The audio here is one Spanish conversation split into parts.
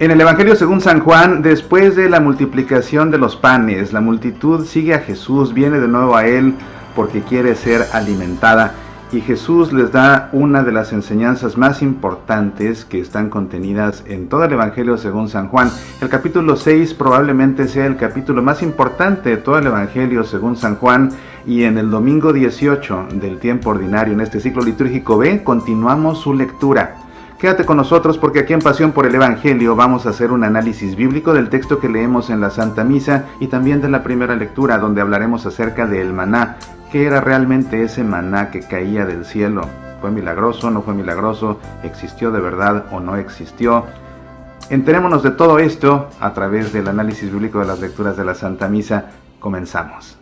En el Evangelio según San Juan, después de la multiplicación de los panes, la multitud sigue a Jesús, viene de nuevo a Él porque quiere ser alimentada. Y Jesús les da una de las enseñanzas más importantes que están contenidas en todo el Evangelio según San Juan. El capítulo 6 probablemente sea el capítulo más importante de todo el Evangelio según San Juan. Y en el domingo 18 del tiempo ordinario, en este ciclo litúrgico B, continuamos su lectura. Quédate con nosotros porque aquí en Pasión por el Evangelio vamos a hacer un análisis bíblico del texto que leemos en la Santa Misa y también de la primera lectura, donde hablaremos acerca del maná. ¿Qué era realmente ese maná que caía del cielo? ¿Fue milagroso? ¿No fue milagroso? ¿Existió de verdad o no existió? Enterémonos de todo esto a través del análisis bíblico de las lecturas de la Santa Misa. Comenzamos.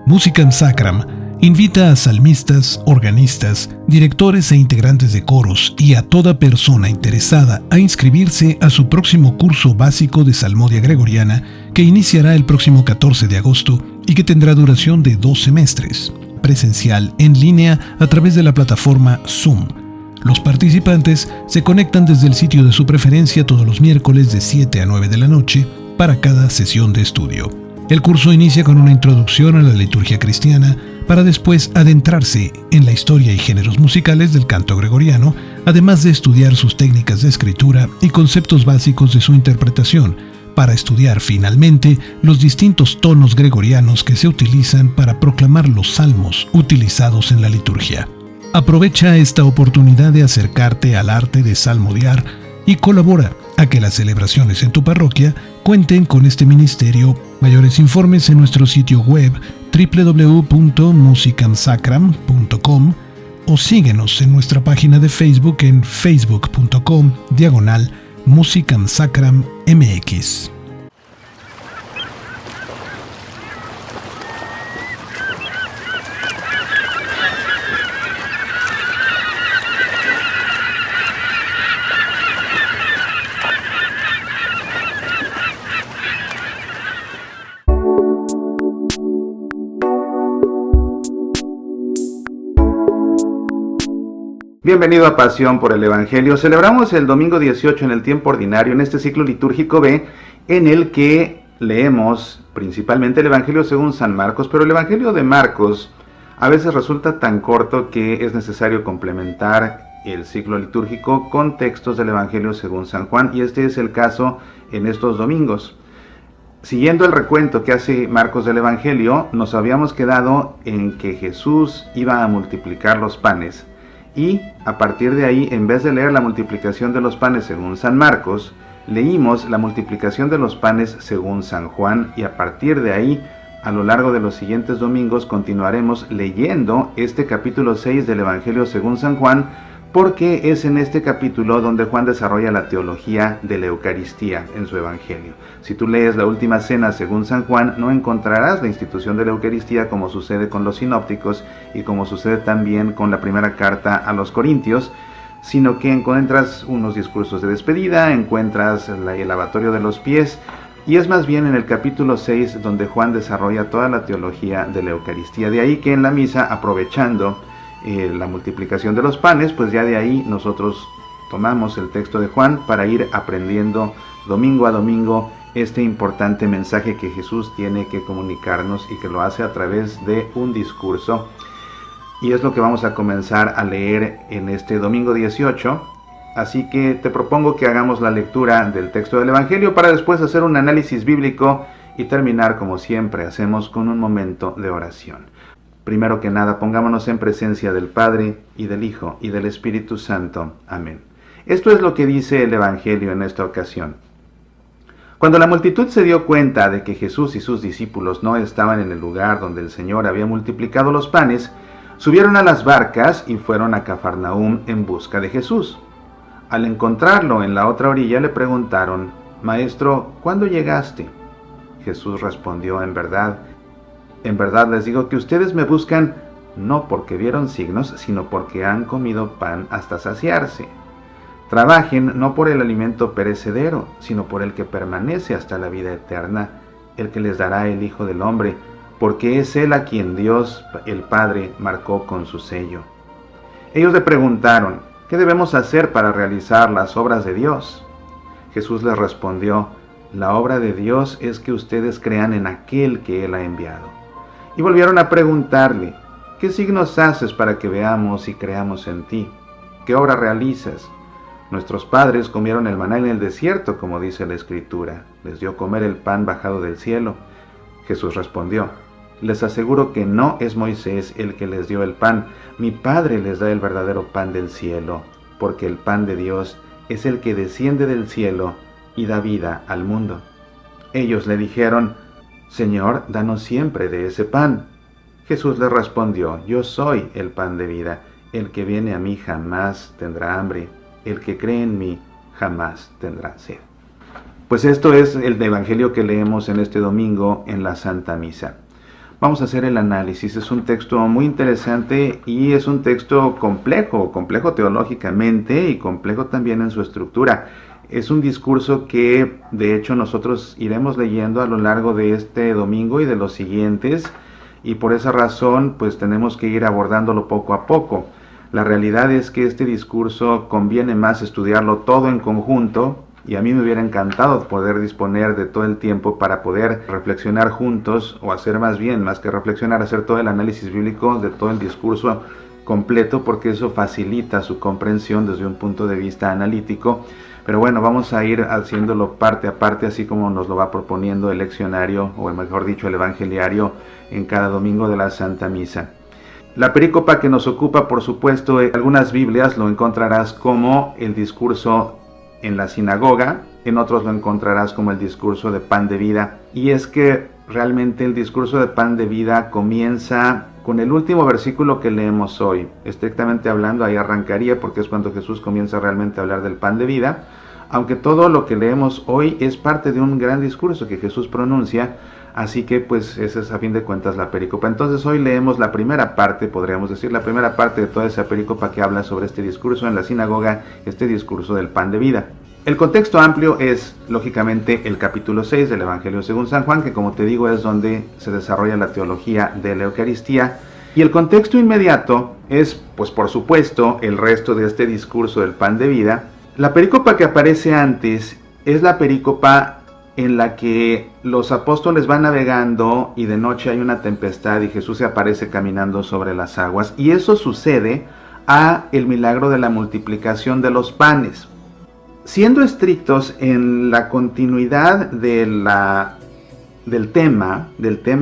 Musicam Sacram invita a salmistas, organistas, directores e integrantes de coros y a toda persona interesada a inscribirse a su próximo curso básico de Salmodia Gregoriana que iniciará el próximo 14 de agosto y que tendrá duración de 2 semestres, presencial en línea a través de la plataforma Zoom. Los participantes se conectan desde el sitio de su preferencia todos los miércoles de 7 a 9 de la noche para cada sesión de estudio. El curso inicia con una introducción a la liturgia cristiana para después adentrarse en la historia y géneros musicales del canto gregoriano, además de estudiar sus técnicas de escritura y conceptos básicos de su interpretación, para estudiar finalmente los distintos tonos gregorianos que se utilizan para proclamar los salmos utilizados en la liturgia. Aprovecha esta oportunidad de acercarte al arte de salmodiar y colabora a que las celebraciones en tu parroquia cuenten con este ministerio. Mayores informes en nuestro sitio web www.musicamsacram.com o síguenos en nuestra página de Facebook en facebook.com/musicamsacrammx. Bienvenido a Pasión por el Evangelio. Celebramos el domingo 18 en el tiempo ordinario, en este ciclo litúrgico B, en el que leemos principalmente el Evangelio según San Marcos, pero el Evangelio de Marcos a veces resulta tan corto que es necesario complementar el ciclo litúrgico con textos del Evangelio según San Juan, y este es el caso en estos domingos. Siguiendo el recuento que hace Marcos del Evangelio, nos habíamos quedado en que Jesús iba a multiplicar los panes. Y a partir de ahí, en vez de leer la multiplicación de los panes según San Marcos, leímos la multiplicación de los panes según San Juan, y a partir de ahí, a lo largo de los siguientes domingos, continuaremos leyendo este capítulo 6 del Evangelio según San Juan, porque es en este capítulo donde Juan desarrolla la teología de la Eucaristía en su Evangelio. Si tú lees la Última Cena según San Juan, no encontrarás la institución de la Eucaristía como sucede con los sinópticos y como sucede también con la primera carta a los Corintios, sino que encuentras unos discursos de despedida, encuentras el lavatorio de los pies, y es más bien en el capítulo 6 donde Juan desarrolla toda la teología de la Eucaristía. De ahí que en la misa, aprovechando la multiplicación de los panes, pues ya de ahí nosotros tomamos el texto de Juan para ir aprendiendo domingo a domingo este importante mensaje que Jesús tiene que comunicarnos y que lo hace a través de un discurso. Y es lo que vamos a comenzar a leer en este domingo 18. Así que te propongo que hagamos la lectura del texto del Evangelio para después hacer un análisis bíblico y terminar, como siempre hacemos, con un momento de oración. Primero que nada, pongámonos en presencia del Padre, y del Hijo, y del Espíritu Santo. Amén. Esto es lo que dice el Evangelio en esta ocasión. Cuando la multitud se dio cuenta de que Jesús y sus discípulos no estaban en el lugar donde el Señor había multiplicado los panes, subieron a las barcas y fueron a Cafarnaúm en busca de Jesús. Al encontrarlo en la otra orilla le preguntaron: Maestro, ¿cuándo llegaste? Jesús respondió: en verdad les digo que ustedes me buscan no porque vieron signos, sino porque han comido pan hasta saciarse. Trabajen no por el alimento perecedero, sino por el que permanece hasta la vida eterna, el que les dará el Hijo del Hombre, porque es Él a quien Dios, el Padre, marcó con su sello. Ellos le preguntaron: ¿qué debemos hacer para realizar las obras de Dios? Jesús les respondió: la obra de Dios es que ustedes crean en aquel que Él ha enviado. Y volvieron a preguntarle: ¿qué signos haces para que veamos y creamos en ti? ¿Qué obra realizas? Nuestros padres comieron el maná en el desierto, como dice la Escritura. Les dio comer el pan bajado del cielo. Jesús respondió: les aseguro que no es Moisés el que les dio el pan. Mi Padre les da el verdadero pan del cielo, porque el pan de Dios es el que desciende del cielo y da vida al mundo. Ellos le dijeron: Señor, danos siempre de ese pan. Jesús les respondió: yo soy el pan de vida. El que viene a mí jamás tendrá hambre. El que cree en mí jamás tendrá sed. Pues esto es el evangelio que leemos en este domingo en la Santa Misa. Vamos a hacer el análisis. Es un texto muy interesante y es un texto complejo teológicamente y complejo también en su estructura. Es un discurso que de hecho nosotros iremos leyendo a lo largo de este domingo y de los siguientes, y por esa razón pues tenemos que ir abordándolo poco a poco. La realidad es que este discurso conviene más estudiarlo todo en conjunto, y a mí me hubiera encantado poder disponer de todo el tiempo para poder reflexionar juntos, o hacer más que reflexionar, hacer todo el análisis bíblico de todo el discurso completo, porque eso facilita su comprensión desde un punto de vista analítico. Pero bueno, vamos a ir haciéndolo parte a parte, así como nos lo va proponiendo el leccionario, o mejor dicho, el evangeliario, en cada domingo de la Santa Misa. La perícopa que nos ocupa, por supuesto, en algunas Biblias lo encontrarás como el discurso en la sinagoga, en otros lo encontrarás como el discurso de pan de vida. Y es que realmente el discurso de pan de vida comienza con el último versículo que leemos hoy. Estrictamente hablando, ahí arrancaría, porque es cuando Jesús comienza realmente a hablar del pan de vida, aunque todo lo que leemos hoy es parte de un gran discurso que Jesús pronuncia. Así que pues esa es a fin de cuentas la perícopa. Entonces hoy leemos la primera parte, podríamos decir, la primera parte de toda esa perícopa que habla sobre este discurso en la sinagoga, este discurso del pan de vida. El contexto amplio es, lógicamente, el capítulo 6 del Evangelio según San Juan, que como te digo es donde se desarrolla la teología de la Eucaristía. Y el contexto inmediato es, pues por supuesto, el resto de este discurso del pan de vida. La perícopa que aparece antes es la perícopa en la que los apóstoles van navegando y de noche hay una tempestad y Jesús se aparece caminando sobre las aguas, y eso sucede a el milagro de la multiplicación de los panes. Siendo estrictos en la continuidad del tema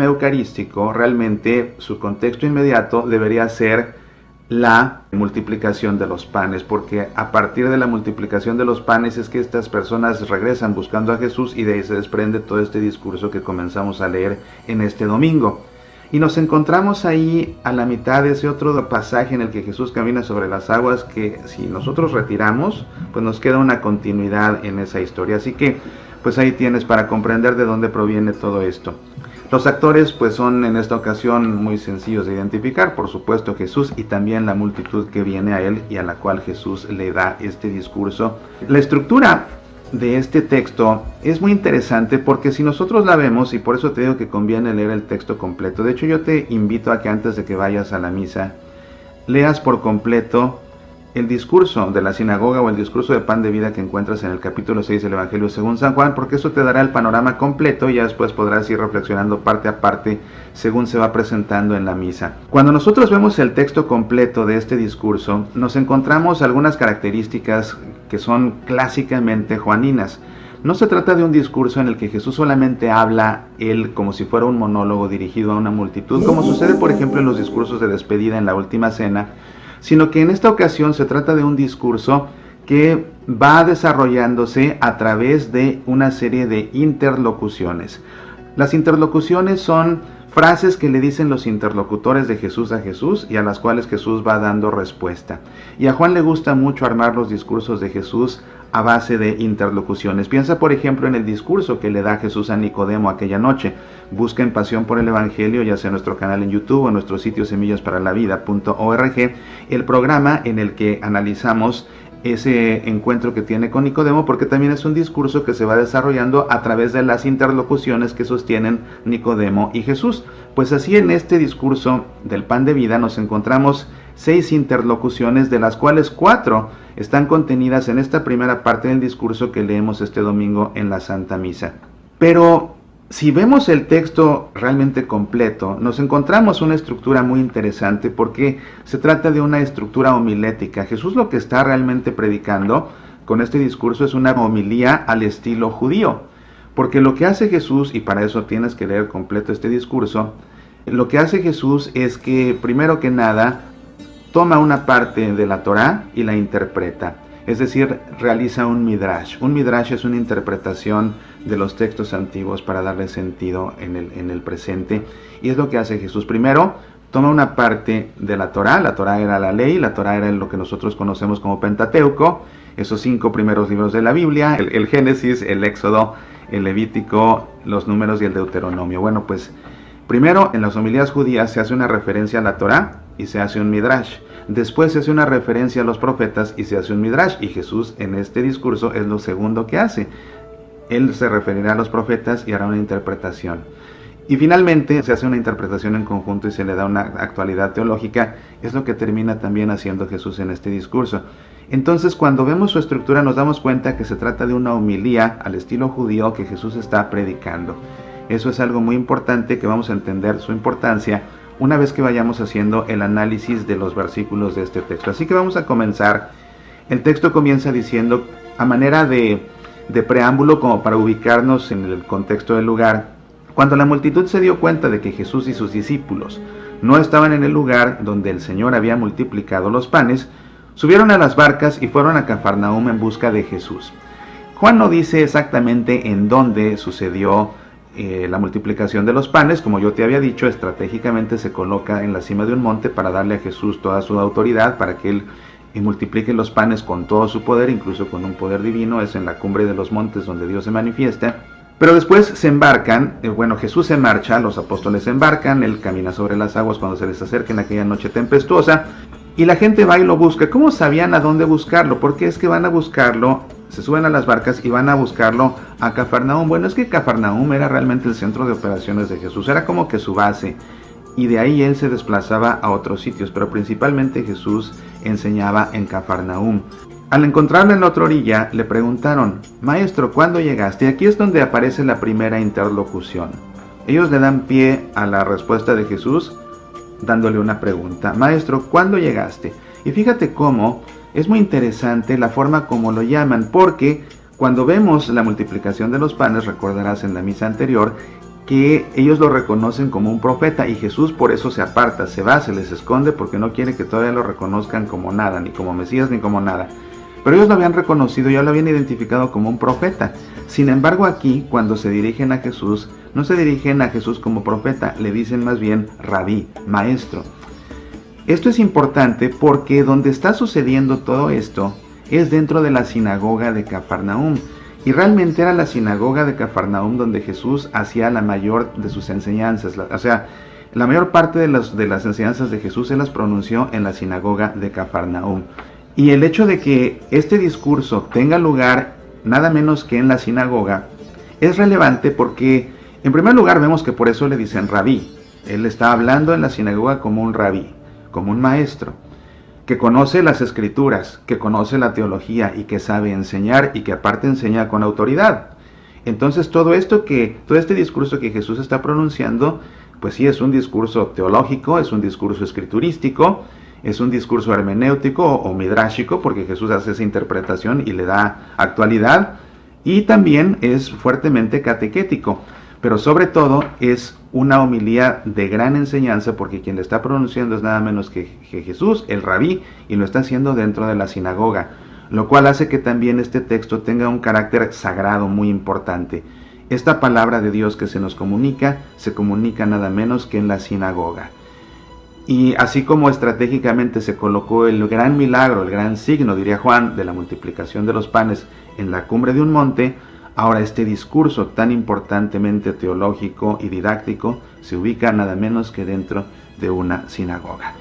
eucarístico, realmente su contexto inmediato debería ser la multiplicación de los panes, porque a partir de la multiplicación de los panes es que estas personas regresan buscando a Jesús, y de ahí se desprende todo este discurso que comenzamos a leer en este domingo. Y nos encontramos ahí a la mitad de ese otro pasaje en el que Jesús camina sobre las aguas, que si nosotros retiramos, pues nos queda una continuidad en esa historia. Así que pues ahí tienes para comprender de dónde proviene todo esto. Los actores pues son en esta ocasión muy sencillos de identificar, por supuesto Jesús y también la multitud que viene a él y a la cual Jesús le da este discurso. La estructura de este texto es muy interesante porque si nosotros la vemos, y por eso te digo que conviene leer el texto completo, de hecho yo te invito a que antes de que vayas a la misa, leas por completo el discurso de la sinagoga o el discurso de pan de vida que encuentras en el capítulo 6 del Evangelio según San Juan, porque eso te dará el panorama completo y ya después podrás ir reflexionando parte a parte según se va presentando en la misa. Cuando nosotros vemos el texto completo de este discurso, nos encontramos algunas características que son clásicamente juaninas. No se trata de un discurso en el que Jesús solamente habla él como si fuera un monólogo dirigido a una multitud, como sucede por ejemplo en los discursos de despedida en la última cena, sino que en esta ocasión se trata de un discurso que va desarrollándose a través de una serie de interlocuciones. Las interlocuciones son frases que le dicen los interlocutores de Jesús a Jesús y a las cuales Jesús va dando respuesta. Y a Juan le gusta mucho armar los discursos de Jesús a base de interlocuciones. Piensa, por ejemplo, en el discurso que le da Jesús a Nicodemo aquella noche. Busca en Pasión por el Evangelio, ya sea en nuestro canal en YouTube o en nuestro sitio semillasparalavida.org, el programa en el que analizamos ese encuentro que tiene con Nicodemo, porque también es un discurso que se va desarrollando a través de las interlocuciones que sostienen Nicodemo y Jesús. Pues así, en este discurso del pan de vida nos encontramos 6 interlocuciones, de las cuales 4 están contenidas en esta primera parte del discurso que leemos este domingo en la Santa Misa. Pero si vemos el texto realmente completo, nos encontramos una estructura muy interesante, porque se trata de una estructura homilética. Jesús lo que está realmente predicando con este discurso es una homilía al estilo judío, porque lo que hace Jesús, y para eso tienes que leer completo este discurso, lo que hace Jesús es que, primero que nada, toma una parte de la Torá y la interpreta. Es decir, realiza un midrash. Un midrash es una interpretación de los textos antiguos para darle sentido en el presente. Y es lo que hace Jesús. Primero, toma una parte de la Torá. La Torá era la ley, la Torá era lo que nosotros conocemos como Pentateuco, esos 5 primeros libros de la Biblia, el Génesis, el Éxodo, el Levítico, los Números y el Deuteronomio. Bueno, pues primero, en las homilías judías se hace una referencia a la Torá y se hace un midrash. Después se hace una referencia a los profetas y se hace un midrash. Y Jesús en este discurso es lo segundo que hace. Él se referirá a los profetas y hará una interpretación. Y finalmente se hace una interpretación en conjunto y se le da una actualidad teológica. Es lo que termina también haciendo Jesús en este discurso. Entonces, cuando vemos su estructura, nos damos cuenta que se trata de una homilía al estilo judío que Jesús está predicando. Eso es algo muy importante, que vamos a entender su importancia una vez que vayamos haciendo el análisis de los versículos de este texto. Así que vamos a comenzar. El texto comienza diciendo, a manera de preámbulo, como para ubicarnos en el contexto del lugar: cuando la multitud se dio cuenta de que Jesús y sus discípulos no estaban en el lugar donde el Señor había multiplicado los panes, subieron a las barcas y fueron a Cafarnaúm en busca de Jesús. Juan no dice exactamente en dónde sucedió la multiplicación de los panes. Como yo te había dicho, estratégicamente se coloca en la cima de un monte para darle a Jesús toda su autoridad, para que él multiplique los panes con todo su poder, incluso con un poder divino. Es en la cumbre de los montes donde Dios se manifiesta. Pero después se embarcan, Jesús se marcha, los apóstoles se embarcan, él camina sobre las aguas cuando se les acerca en aquella noche tempestuosa, y la gente va y lo busca. ¿Cómo sabían a dónde buscarlo? Porque es que van a buscarlo, se suben a las barcas y van a buscarlo a Cafarnaúm. Bueno, es que Cafarnaúm era realmente el centro de operaciones de Jesús, era como que su base, y de ahí él se desplazaba a otros sitios, pero principalmente Jesús enseñaba en Cafarnaúm. Al encontrarlo en la otra orilla, le preguntaron: Maestro, ¿cuándo llegaste? Y aquí es donde aparece la primera interlocución. Ellos le dan pie a la respuesta de Jesús, dándole una pregunta: Maestro, ¿cuándo llegaste? Y fíjate cómo es muy interesante la forma como lo llaman, porque cuando vemos la multiplicación de los panes, recordarás en la misa anterior que ellos lo reconocen como un profeta, y Jesús por eso se aparta, se va, se les esconde, porque no quiere que todavía lo reconozcan como nada, ni como Mesías, ni como nada. Pero ellos lo habían reconocido, ya lo habían identificado como un profeta. Sin embargo, aquí, cuando se dirigen a Jesús, no se dirigen a Jesús como profeta, le dicen más bien rabí, maestro. Esto es importante porque donde está sucediendo todo esto es dentro de la sinagoga de Cafarnaúm. Y realmente era la sinagoga de Cafarnaúm donde Jesús hacía la mayor de sus enseñanzas. La mayor parte de las enseñanzas de Jesús se las pronunció en la sinagoga de Cafarnaúm. Y el hecho de que este discurso tenga lugar nada menos que en la sinagoga es relevante porque, en primer lugar, vemos que por eso le dicen rabí. Él está hablando en la sinagoga como un rabí, como un maestro, que conoce las escrituras, que conoce la teología y que sabe enseñar, y que aparte enseña con autoridad. Entonces todo este discurso que Jesús está pronunciando, pues sí, es un discurso teológico, es un discurso escriturístico, es un discurso hermenéutico o midrásico, porque Jesús hace esa interpretación y le da actualidad, y también es fuertemente catequético, pero sobre todo es una homilía de gran enseñanza, porque quien le está pronunciando es nada menos que Jesús, el rabí, y lo está haciendo dentro de la sinagoga. lo cual hace que también este texto tenga un carácter sagrado muy importante. Esta palabra de Dios que se nos comunica, se comunica nada menos que en la sinagoga. Y así como estratégicamente se colocó el gran milagro, el gran signo, diría Juan, de la multiplicación de los panes en la cumbre de un monte, ahora este discurso tan importantemente teológico y didáctico se ubica nada menos que dentro de una sinagoga.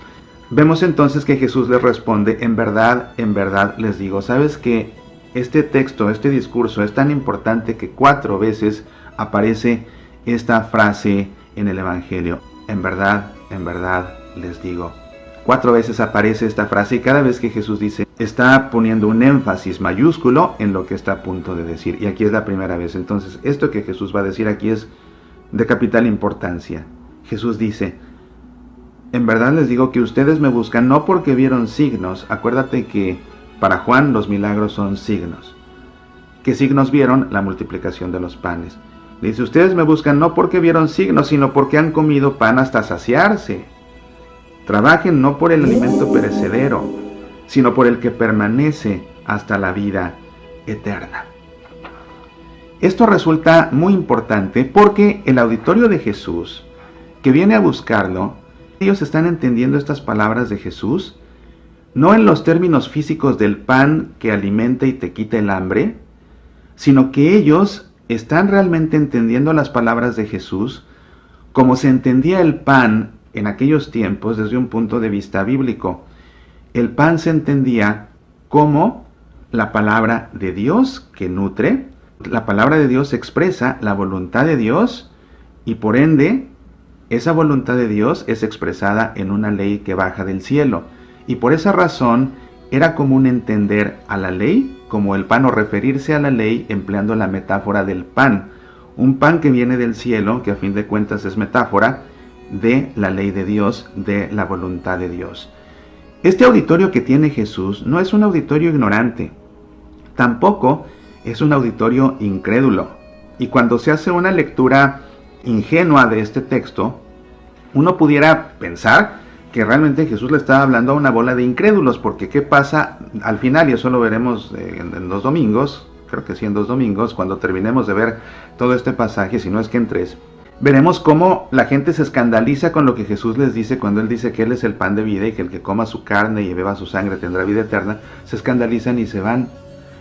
Vemos entonces que Jesús les responde, en verdad les digo. ¿Sabes que este texto, este discurso es tan importante que 4 veces aparece esta frase en el Evangelio? En verdad les digo. 4 veces aparece esta frase y cada vez que Jesús dice, está poniendo un énfasis mayúsculo en lo que está a punto de decir. Y aquí es la primera vez. Entonces, esto que Jesús va a decir aquí es de capital importancia. Jesús dice, en verdad les digo que ustedes me buscan no porque vieron signos. Acuérdate que para Juan los milagros son signos. ¿Qué signos vieron? La multiplicación de los panes. Dice, ustedes me buscan no porque vieron signos, sino porque han comido pan hasta saciarse. Trabajen no por el alimento perecedero, sino por el que permanece hasta la vida eterna. Esto resulta muy importante porque el auditorio de Jesús, que viene a buscarlo, ellos están entendiendo estas palabras de Jesús, no en los términos físicos del pan que alimenta y te quita el hambre, sino que ellos están realmente entendiendo las palabras de Jesús como se entendía el pan en aquellos tiempos desde un punto de vista bíblico. El pan se entendía como la palabra de Dios que nutre. La palabra de Dios expresa la voluntad de Dios y por ende esa voluntad de Dios es expresada en una ley que baja del cielo. Y por esa razón era común entender a la ley como el pan o referirse a la ley empleando la metáfora del pan. Un pan que viene del cielo, que a fin de cuentas es metáfora de la ley de Dios, de la voluntad de Dios. Este auditorio que tiene Jesús no es un auditorio ignorante, tampoco es un auditorio incrédulo. Y cuando se hace una lectura ingenua de este texto, uno pudiera pensar que realmente Jesús le estaba hablando a una bola de incrédulos, porque ¿qué pasa al final? Y eso lo veremos en 2 domingos, creo que sí en 2 domingos, cuando terminemos de ver todo este pasaje, si no es que en 3. Veremos cómo la gente se escandaliza con lo que Jesús les dice cuando Él dice que Él es el pan de vida y que el que coma su carne y beba su sangre tendrá vida eterna. Se escandalizan y se van.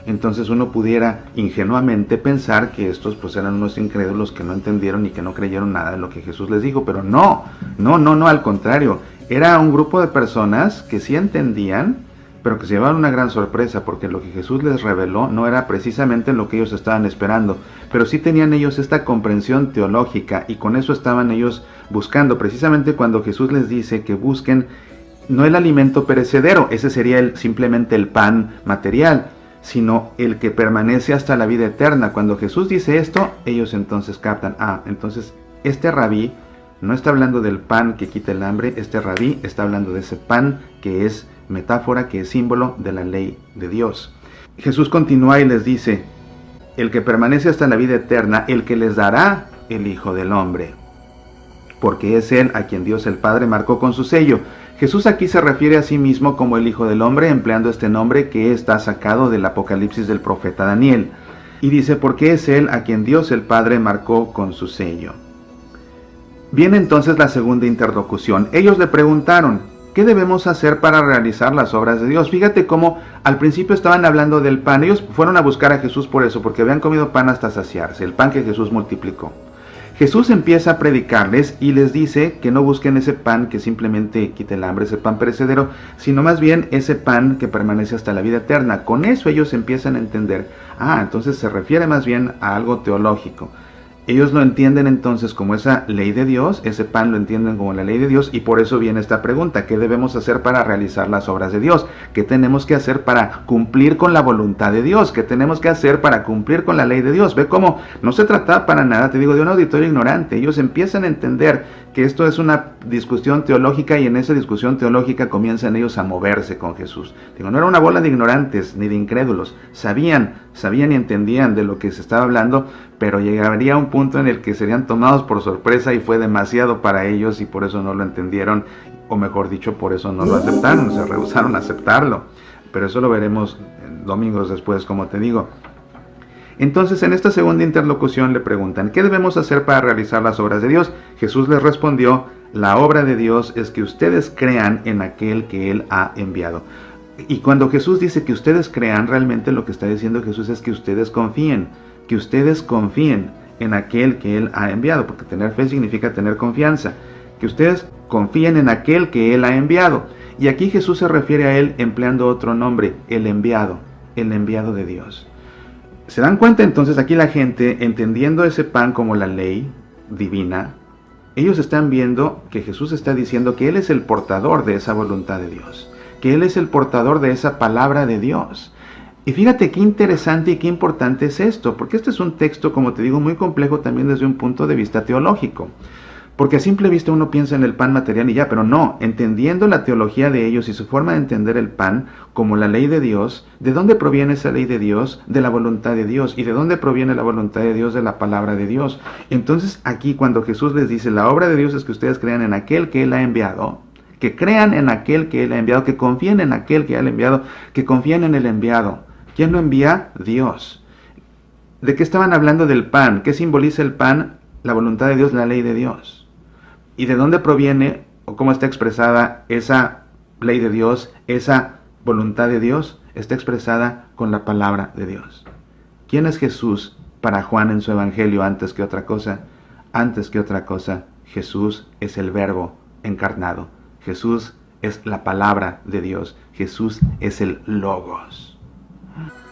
Entonces uno pudiera ingenuamente pensar que estos pues eran unos incrédulos que no entendieron y que no creyeron nada de lo que Jesús les dijo. Pero no, al contrario. Era un grupo de personas que sí entendían, pero que se llevaban una gran sorpresa, porque lo que Jesús les reveló no era precisamente lo que ellos estaban esperando, pero sí tenían ellos esta comprensión teológica, y con eso estaban ellos buscando, precisamente cuando Jesús les dice que busquen no el alimento perecedero, ese sería simplemente el pan material, sino el que permanece hasta la vida eterna. Cuando Jesús dice esto, ellos entonces captan, entonces este rabí no está hablando del pan que quita el hambre, este rabí está hablando de ese pan que es metáfora, que es símbolo de la ley de Dios. Jesús continúa y les dice, el que permanece hasta la vida eterna, el que les dará el Hijo del Hombre, porque es Él a quien Dios el Padre marcó con su sello. Jesús aquí se refiere a sí mismo como el Hijo del Hombre, empleando este nombre que está sacado del Apocalipsis del profeta Daniel. Y dice, porque es Él a quien Dios el Padre marcó con su sello. Viene entonces la segunda interlocución. Ellos le preguntaron, ¿qué debemos hacer para realizar las obras de Dios? Fíjate cómo al principio estaban hablando del pan. Ellos fueron a buscar a Jesús por eso, porque habían comido pan hasta saciarse, el pan que Jesús multiplicó. Jesús empieza a predicarles y les dice que no busquen ese pan que simplemente quite el hambre, ese pan perecedero, sino más bien ese pan que permanece hasta la vida eterna. Con eso ellos empiezan a entender, entonces se refiere más bien a algo teológico. Ellos lo entienden entonces como esa ley de Dios, ese pan lo entienden como la ley de Dios, y por eso viene esta pregunta, ¿qué debemos hacer para realizar las obras de Dios? ¿Qué tenemos que hacer para cumplir con la voluntad de Dios? ¿Qué tenemos que hacer para cumplir con la ley de Dios? Ve cómo no se trata para nada, te digo, de un auditorio ignorante. Ellos empiezan a entender que esto es una discusión teológica y en esa discusión teológica comienzan ellos a moverse con Jesús. Digo, no era una bola de ignorantes ni de incrédulos, sabían y entendían de lo que se estaba hablando, pero llegaría un punto en el que serían tomados por sorpresa y fue demasiado para ellos y por eso no lo entendieron, o mejor dicho, por eso no lo aceptaron, se rehusaron a aceptarlo. Pero eso lo veremos domingos después, como te digo. Entonces, en esta segunda interlocución le preguntan, ¿qué debemos hacer para realizar las obras de Dios? Jesús les respondió, la obra de Dios es que ustedes crean en aquel que Él ha enviado. Y cuando Jesús dice que ustedes crean, realmente lo que está diciendo Jesús es que ustedes confíen en aquel que Él ha enviado, porque tener fe significa tener confianza, que ustedes confíen en aquel que Él ha enviado. Y aquí Jesús se refiere a Él empleando otro nombre, el enviado de Dios. ¿Se dan cuenta entonces aquí la gente, entendiendo ese pan como la ley divina? Ellos están viendo que Jesús está diciendo que Él es el portador de esa voluntad de Dios, que Él es el portador de esa palabra de Dios. Y fíjate qué interesante y qué importante es esto, porque este es un texto, como te digo, muy complejo también desde un punto de vista teológico. Porque a simple vista uno piensa en el pan material y ya, pero no, entendiendo la teología de ellos y su forma de entender el pan como la ley de Dios, ¿de dónde proviene esa ley de Dios? De la voluntad de Dios. ¿Y de dónde proviene la voluntad de Dios? De la palabra de Dios. Entonces aquí cuando Jesús les dice, la obra de Dios es que ustedes crean en aquel que Él ha enviado, que crean en aquel que Él ha enviado, que confíen en aquel que Él ha enviado, que confíen en el enviado. ¿Quién lo envía? Dios. ¿De qué estaban hablando del pan? ¿Qué simboliza el pan? La voluntad de Dios, la ley de Dios. ¿Y de dónde proviene o cómo está expresada esa ley de Dios, esa voluntad de Dios? Está expresada con la palabra de Dios. ¿Quién es Jesús para Juan en su evangelio antes que otra cosa? Antes que otra cosa, Jesús es el Verbo encarnado. Jesús es la palabra de Dios. Jesús es el Logos.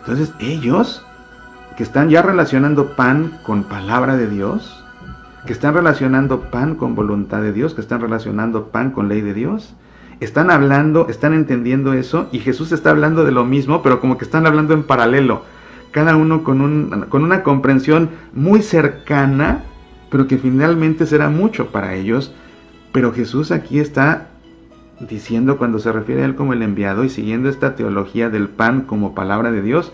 Entonces ellos, que están ya relacionando pan con palabra de Dios, que están relacionando pan con voluntad de Dios, que están relacionando pan con ley de Dios, están hablando, están entendiendo eso, y Jesús está hablando de lo mismo, pero como que están hablando en paralelo, cada uno con una comprensión muy cercana, pero que finalmente será mucho para ellos. Pero Jesús aquí está diciendo, cuando se refiere a Él como el enviado, y siguiendo esta teología del pan como palabra de Dios,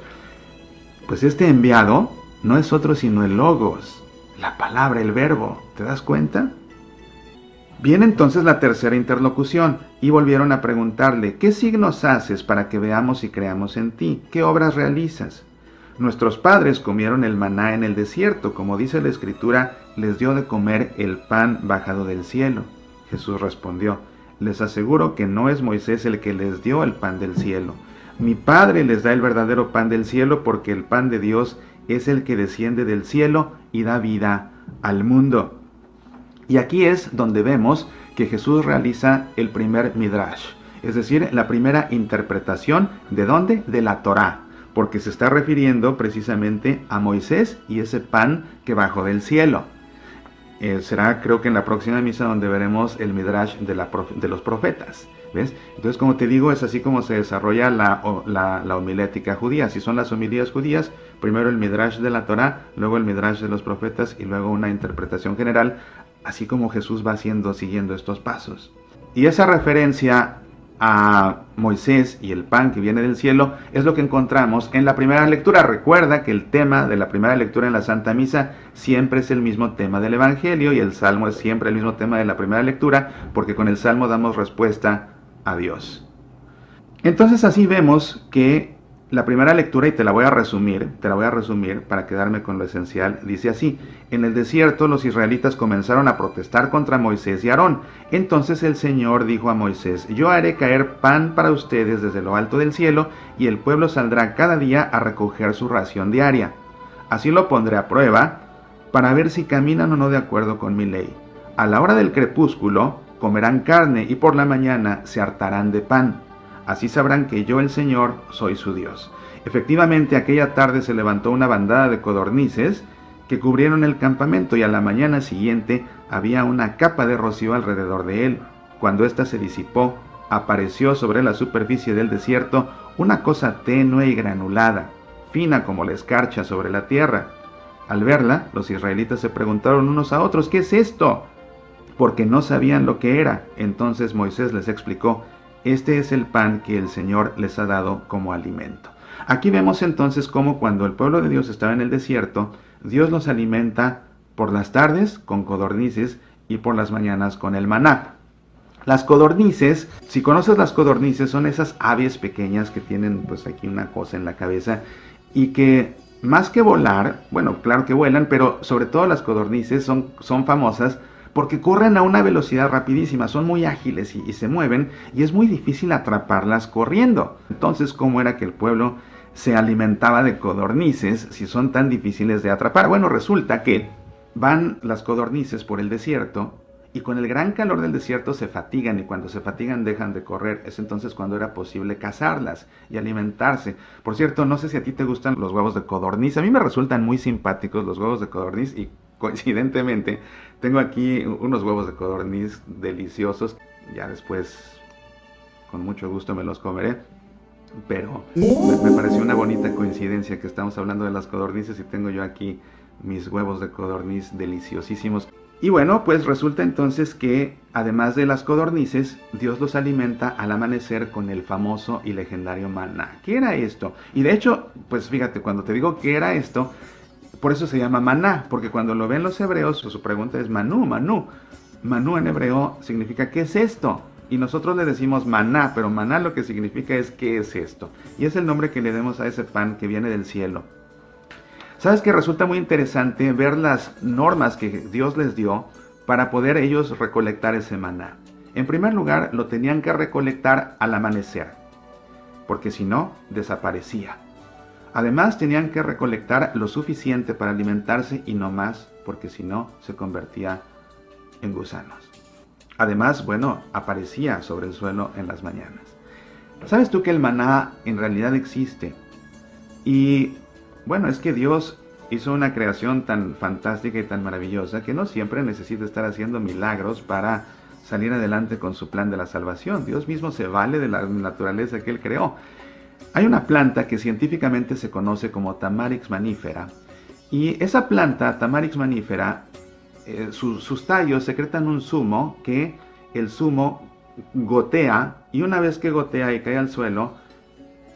pues este enviado no es otro sino el Logos, la palabra, el verbo. ¿Te das cuenta? Viene entonces la tercera interlocución, y volvieron a preguntarle, ¿qué signos haces para que veamos y creamos en ti? ¿Qué obras realizas? Nuestros padres comieron el maná en el desierto, como dice la Escritura, les dio de comer el pan bajado del cielo. Jesús respondió, les aseguro que no es Moisés el que les dio el pan del cielo. Mi Padre les da el verdadero pan del cielo, porque el pan de Dios es el que desciende del cielo y da vida al mundo. Y aquí es donde vemos que Jesús realiza el primer midrash, es decir, la primera interpretación. ¿De dónde? De la Torá, porque se está refiriendo precisamente a Moisés y ese pan que bajó del cielo. Será, creo que en la próxima misa, donde veremos el midrash de los profetas. ¿Ves? Entonces, como te digo, es así como se desarrolla la homilética judía. Si son las homilías judías, primero el midrash de la Torá, luego el midrash de los profetas y luego una interpretación general, así como Jesús va siguiendo estos pasos. Y esa referencia a Moisés y el pan que viene del cielo es lo que encontramos en la primera lectura. Recuerda que el tema de la primera lectura en la Santa Misa siempre es el mismo tema del Evangelio, y el Salmo es siempre el mismo tema de la primera lectura, porque con el Salmo damos respuesta a Dios. Entonces así vemos que la primera lectura, y te la voy a resumir para quedarme con lo esencial, dice así: en el desierto los israelitas comenzaron a protestar contra Moisés y Aarón. Entonces el Señor dijo a Moisés: yo haré caer pan para ustedes desde lo alto del cielo, y el pueblo saldrá cada día a recoger su ración diaria. Así lo pondré a prueba, para ver si caminan o no de acuerdo con mi ley. A la hora del crepúsculo comerán carne, y por la mañana se hartarán de pan. Así sabrán que yo, el Señor, soy su Dios. Efectivamente, aquella tarde se levantó una bandada de codornices que cubrieron el campamento, y a la mañana siguiente había una capa de rocío alrededor de él. Cuando ésta se disipó, apareció sobre la superficie del desierto una cosa tenue y granulada, fina como la escarcha sobre la tierra. Al verla, los israelitas se preguntaron unos a otros: ¿qué es esto?, porque no sabían lo que era. Entonces Moisés les explicó: este es el pan que el Señor les ha dado como alimento. Aquí vemos entonces cómo, cuando el pueblo de Dios estaba en el desierto, Dios los alimenta por las tardes con codornices y por las mañanas con el maná. Las codornices, si conoces las codornices, son esas aves pequeñas que tienen pues aquí una cosa en la cabeza y que más que volar, bueno, claro que vuelan, pero sobre todo las codornices son famosas porque corren a una velocidad rapidísima, son muy ágiles y se mueven y es muy difícil atraparlas corriendo. Entonces, ¿cómo era que el pueblo se alimentaba de codornices si son tan difíciles de atrapar? Bueno, resulta que van las codornices por el desierto y con el gran calor del desierto se fatigan y cuando se fatigan dejan de correr. Es entonces cuando era posible cazarlas y alimentarse. Por cierto, no sé si a ti te gustan los huevos de codorniz. A mí me resultan muy simpáticos los huevos de codorniz y coincidentemente tengo aquí unos huevos de codorniz deliciosos. Ya después con mucho gusto me los comeré. Pero me pareció una bonita coincidencia que estamos hablando de las codornices y tengo yo aquí mis huevos de codorniz deliciosísimos. Y bueno, pues resulta entonces que además de las codornices, Dios los alimenta al amanecer con el famoso y legendario maná. ¿Qué era esto? Y de hecho, pues fíjate, cuando te digo qué era esto, por eso se llama maná, porque cuando lo ven los hebreos, su pregunta es manú, manú. Manú en hebreo significa ¿qué es esto? Y nosotros le decimos maná, pero maná lo que significa es ¿qué es esto? Y es el nombre que le demos a ese pan que viene del cielo. ¿Sabes que resulta muy interesante ver las normas que Dios les dio para poder ellos recolectar ese maná? En primer lugar, lo tenían que recolectar al amanecer, porque si no, desaparecía. Además, tenían que recolectar lo suficiente para alimentarse y no más, porque si no, se convertía en gusanos. Además, bueno, aparecía sobre el suelo en las mañanas. ¿Sabes tú que el maná en realidad existe? Y bueno, es que Dios hizo una creación tan fantástica y tan maravillosa que no siempre necesita estar haciendo milagros para salir adelante con su plan de la salvación. Dios mismo se vale de la naturaleza que Él creó. Hay una planta que científicamente se conoce como Tamarix manifera. Y esa planta, Tamarix manifera, sus tallos secretan un zumo que el zumo gotea y una vez que gotea y cae al suelo,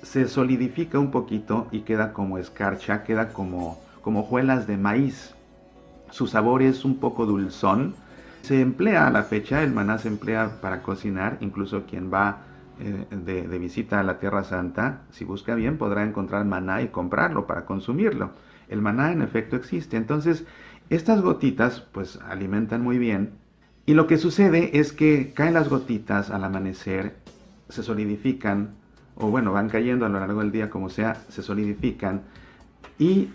se solidifica un poquito y queda como escarcha, queda como hojuelas de maíz. Su sabor es un poco dulzón. Se emplea a la fecha, el maná se emplea para cocinar, incluso quien va de visita a la Tierra Santa, si busca bien podrá encontrar maná y comprarlo para consumirlo. El maná en efecto existe, entonces estas gotitas pues alimentan muy bien y lo que sucede es que caen las gotitas al amanecer, se solidifican, o bueno, van cayendo a lo largo del día como sea, se solidifican y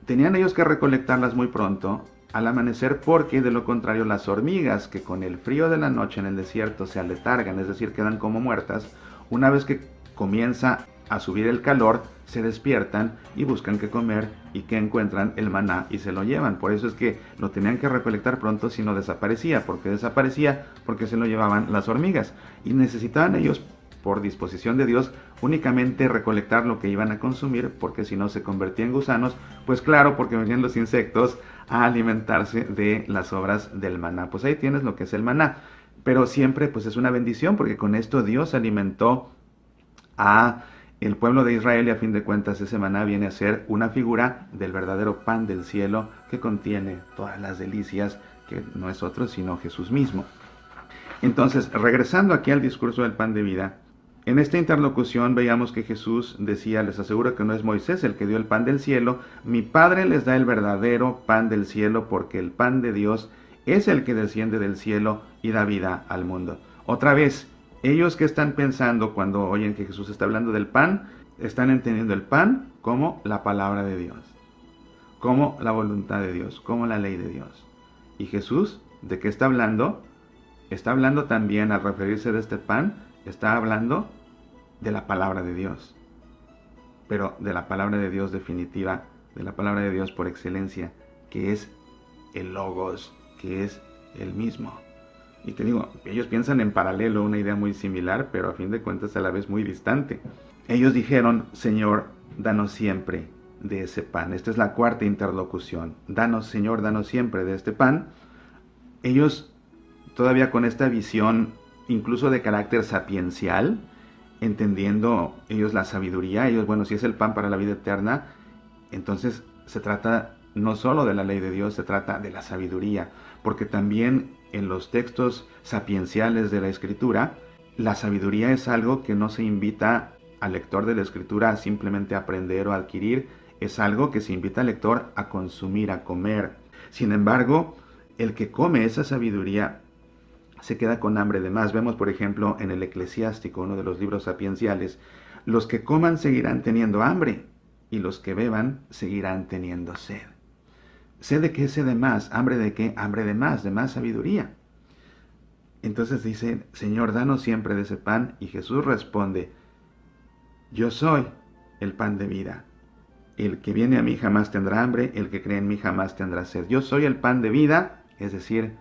tenían ellos que recolectarlas muy pronto al amanecer porque de lo contrario las hormigas que con el frío de la noche en el desierto se aletargan, es decir, quedan como muertas, una vez que comienza a subir el calor, se despiertan y buscan qué comer y que encuentran el maná y se lo llevan. Por eso es que lo tenían que recolectar pronto si no desaparecía, porque se lo llevaban las hormigas y necesitaban ellos por disposición de Dios, únicamente recolectar lo que iban a consumir, porque si no se convertía en gusanos, pues claro, porque venían los insectos a alimentarse de las obras del maná. Pues ahí tienes lo que es el maná, pero siempre pues es una bendición, porque con esto Dios alimentó a el pueblo de Israel y a fin de cuentas ese maná viene a ser una figura del verdadero pan del cielo que contiene todas las delicias, que no es otro sino Jesús mismo. Entonces, regresando aquí al discurso del pan de vida, en esta interlocución veíamos que Jesús decía, les aseguro que no es Moisés el que dio el pan del cielo, mi Padre les da el verdadero pan del cielo porque el pan de Dios es el que desciende del cielo y da vida al mundo. Otra vez, ellos que están pensando cuando oyen que Jesús está hablando del pan, están entendiendo el pan como la palabra de Dios, como la voluntad de Dios, como la ley de Dios. Y Jesús, ¿de qué está hablando? Está hablando también, al referirse de este pan, está hablando de la palabra de Dios, pero de la palabra de Dios definitiva, de la palabra de Dios por excelencia, que es el Logos, que es el mismo. Y te digo, ellos piensan en paralelo, una idea muy similar, pero a fin de cuentas a la vez muy distante. Ellos dijeron, Señor, danos siempre de ese pan. Esta es la cuarta interlocución. Danos, Señor, danos siempre de este pan. Ellos todavía con esta visión incluso de carácter sapiencial, entendiendo ellos la sabiduría, ellos, bueno, si es el pan para la vida eterna, entonces se trata no solo de la ley de Dios, se trata de la sabiduría, porque también en los textos sapienciales de la Escritura, la sabiduría es algo que no se invita al lector de la Escritura a simplemente aprender o adquirir, es algo que se invita al lector a consumir, a comer. Sin embargo, el que come esa sabiduría se queda con hambre de más. Vemos, por ejemplo, en el Eclesiástico, uno de los libros sapienciales, los que coman seguirán teniendo hambre y los que beban seguirán teniendo sed. ¿Sed de qué? Sed de más. ¿Hambre de qué? Hambre de más sabiduría. Entonces dice, Señor, danos siempre de ese pan. Y Jesús responde, yo soy el pan de vida. El que viene a mí jamás tendrá hambre, el que cree en mí jamás tendrá sed. Yo soy el pan de vida, es decir,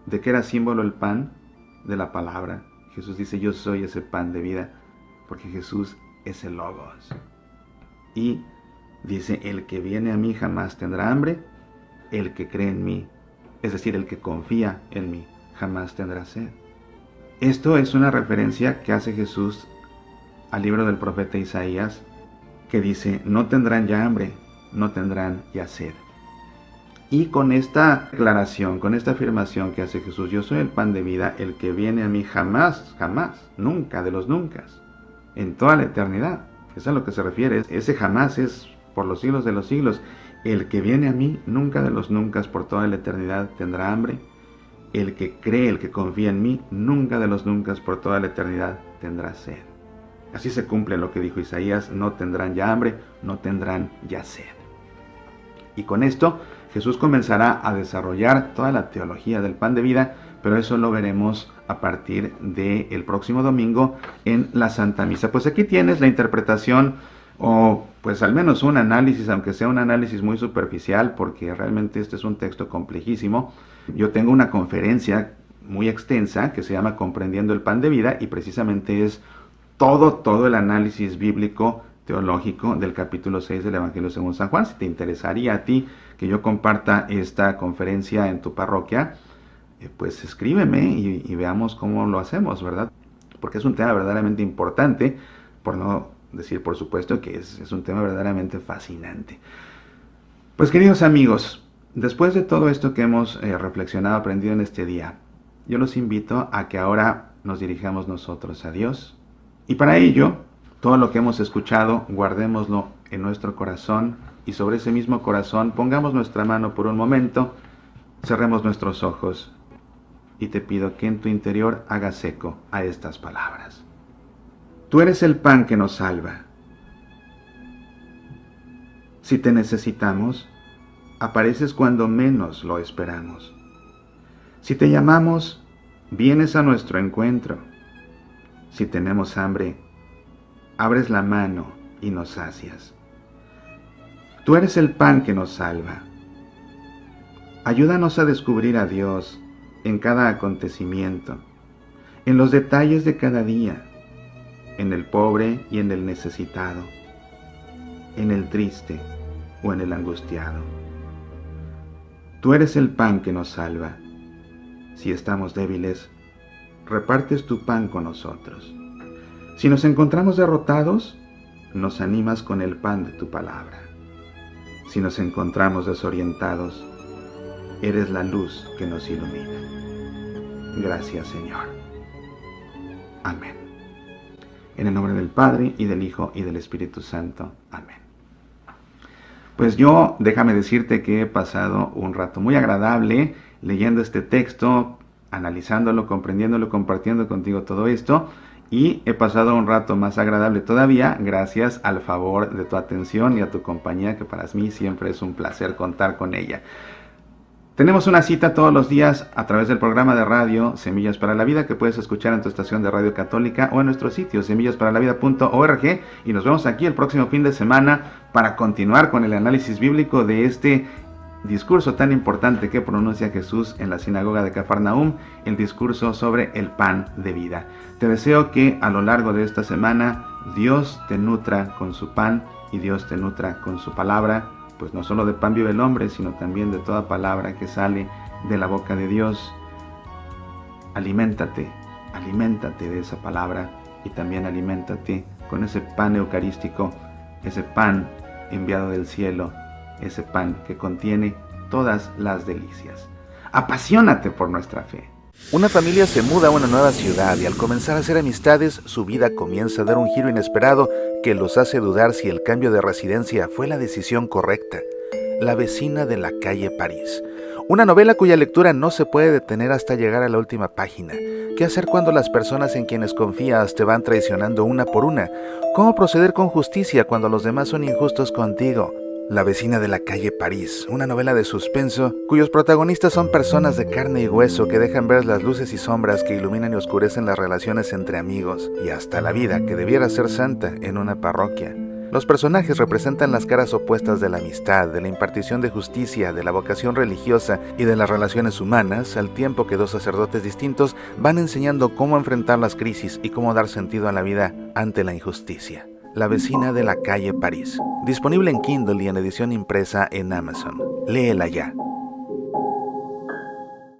¿de qué era símbolo el pan? De la palabra. Jesús dice, yo soy ese pan de vida, porque Jesús es el Logos. Y dice, el que viene a mí jamás tendrá hambre, el que cree en mí, es decir, el que confía en mí, jamás tendrá sed. Esto es una referencia que hace Jesús al libro del profeta Isaías, que dice, no tendrán ya hambre, no tendrán ya sed. Y con esta aclaración, con esta afirmación que hace Jesús, yo soy el pan de vida, el que viene a mí jamás, jamás, nunca, de los nunca, en toda la eternidad. Es a lo que se refiere, ese jamás es por los siglos de los siglos. El que viene a mí, nunca de los nunca, por toda la eternidad tendrá hambre. El que cree, el que confía en mí, nunca de los nunca, por toda la eternidad tendrá sed. Así se cumple lo que dijo Isaías, no tendrán ya hambre, no tendrán ya sed. Y con esto Jesús comenzará a desarrollar toda la teología del pan de vida, pero eso lo veremos a partir del próximo domingo en la Santa Misa. Pues aquí tienes la interpretación, o pues al menos un análisis, aunque sea un análisis muy superficial, porque realmente este es un texto complejísimo. Yo tengo una conferencia muy extensa que se llama Comprendiendo el pan de vida, y precisamente es todo el análisis bíblico teológico del capítulo 6 del Evangelio según San Juan. Si te interesaría a ti que yo comparta esta conferencia en tu parroquia, pues escríbeme y veamos cómo lo hacemos, ¿verdad? Porque es un tema verdaderamente importante, por no decir por supuesto que es un tema verdaderamente fascinante. Pues queridos amigos, después de todo esto que hemos reflexionado, aprendido en este día, yo los invito a que ahora nos dirijamos nosotros a Dios, y para ello, todo lo que hemos escuchado, guardémoslo en nuestro corazón, y sobre ese mismo corazón pongamos nuestra mano por un momento, cerremos nuestros ojos, y te pido que en tu interior hagas eco a estas palabras. Tú eres el pan que nos salva. Si te necesitamos, apareces cuando menos lo esperamos. Si te llamamos, vienes a nuestro encuentro. Si tenemos hambre, abres la mano y nos sacias. Tú eres el pan que nos salva. Ayúdanos a descubrir a Dios en cada acontecimiento, en los detalles de cada día, en el pobre y en el necesitado, en el triste o en el angustiado. Tú eres el pan que nos salva. Si estamos débiles, repartes tu pan con nosotros. Si nos encontramos derrotados, nos animas con el pan de tu palabra. Si nos encontramos desorientados, eres la luz que nos ilumina. Gracias, Señor. Amén. En el nombre del Padre, y del Hijo, y del Espíritu Santo. Amén. Pues yo, déjame decirte que he pasado un rato muy agradable leyendo este texto, analizándolo, comprendiéndolo, compartiendo contigo todo esto, y he pasado un rato más agradable todavía gracias al favor de tu atención y a tu compañía, que para mí siempre es un placer contar con ella. Tenemos una cita todos los días a través del programa de radio Semillas para la Vida, que puedes escuchar en tu estación de radio católica o en nuestro sitio semillasparalavida.org, y nos vemos aquí el próximo fin de semana para continuar con el análisis bíblico de este discurso tan importante que pronuncia Jesús en la sinagoga de Cafarnaúm, el discurso sobre el pan de vida. Te deseo que a lo largo de esta semana Dios te nutra con su pan y Dios te nutra con su palabra, pues no solo de pan vive el hombre, sino también de toda palabra que sale de la boca de Dios. Aliméntate de esa palabra, y también aliméntate con ese pan eucarístico, ese pan enviado del cielo, ese pan que contiene todas las delicias. Apasionate por nuestra fe. Una familia se muda a una nueva ciudad y al comenzar a hacer amistades, su vida comienza a dar un giro inesperado que los hace dudar si el cambio de residencia fue la decisión correcta. La vecina de la calle París. Una novela cuya lectura no se puede detener hasta llegar a la última página. ¿Qué hacer cuando las personas en quienes confías te van traicionando una por una? ¿Cómo proceder con justicia cuando los demás son injustos contigo? La vecina de la calle París, una novela de suspenso cuyos protagonistas son personas de carne y hueso que dejan ver las luces y sombras que iluminan y oscurecen las relaciones entre amigos y hasta la vida que debiera ser santa en una parroquia. Los personajes representan las caras opuestas de la amistad, de la impartición de justicia, de la vocación religiosa y de las relaciones humanas, al tiempo que dos sacerdotes distintos van enseñando cómo enfrentar las crisis y cómo dar sentido a la vida ante la injusticia. La vecina de la calle París. Disponible en Kindle y en edición impresa en Amazon. Léela ya.